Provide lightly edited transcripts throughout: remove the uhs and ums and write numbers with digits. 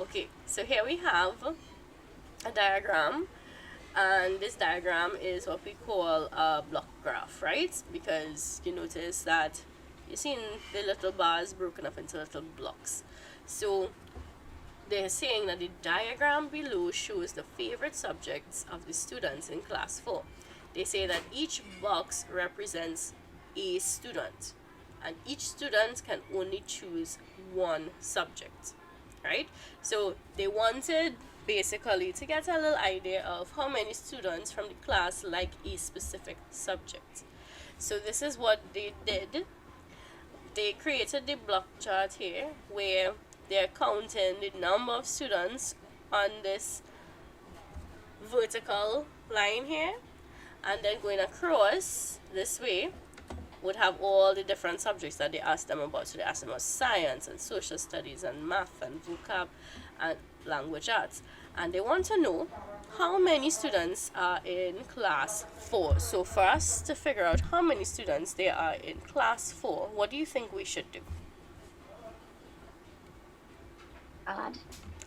Okay, so here we have a diagram, and this diagram is what we call a block graph, right? Because you notice that you're seeing the little bars broken up into little blocks. So they're saying that the diagram below shows the favorite subjects of the students in class 4. They say that each box represents a student, and each student can only choose one subject, right? So they wanted basically to get a little idea of how many students from the class like a specific subject. So this is what they did. They created the block chart here where they're counting the number of students on this vertical line here, and then going across this way would have all the different subjects that they asked them about. So they asked them about science and social studies and math and vocab and language arts, and they want to know how many students are in class 4. So for us to figure out how many students there are in class 4, what do you think we should do?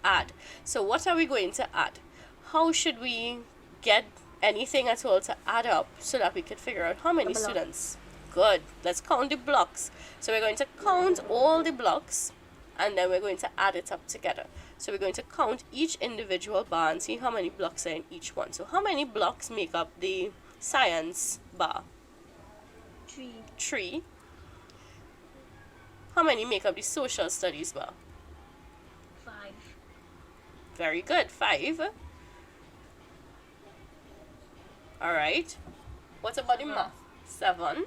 Add. So what are we going to add? How should we get anything at all to add up so that we could figure out how many students? Good. Let's count the blocks. So we're going to count all the blocks, and then we're going to add it up together. So we're going to count each individual bar and see how many blocks are in each one. So how many blocks make up the science bar? 3. How many make up the social studies bar? 5. Very good. 5. Alright. What about the math? 7.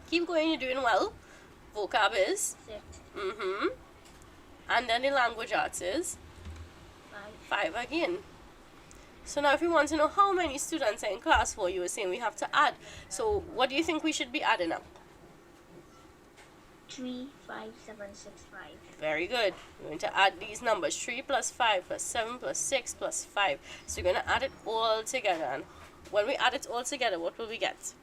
Keep going, you're doing well. Vocab is? 6. And then the language arts is? 5. 5 again. So now if we want to know how many students are in class 4, you were saying we have to add. So what do you think we should be adding up? 3, 5, 7, 6, 5. Very good. We're going to add these numbers. 3 plus 5 plus 7 plus 6 plus 5. So you're going to add it all together. And when we add it all together, what will we get?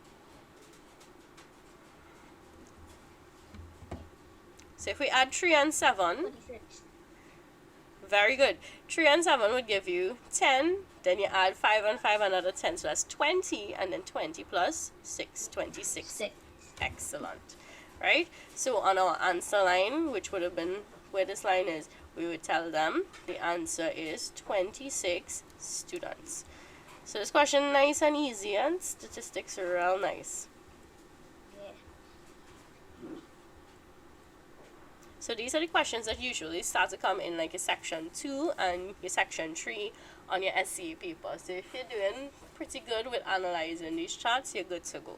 So if we add 3 and 7, 26. very good. 3 and 7 would give you 10. Then you add 5 and 5, another 10. So that's 20. And then 20 plus 6, 26. 6. Excellent. Right? So on our answer line, which would have been where this line is, we would tell them the answer is 26 students. So this question nice and easy, and statistics are real nice. Yeah. So these are the questions that usually start to come in like your section 2 and your section 3 on your SCE paper. So if you're doing pretty good with analyzing these charts, you're good to go.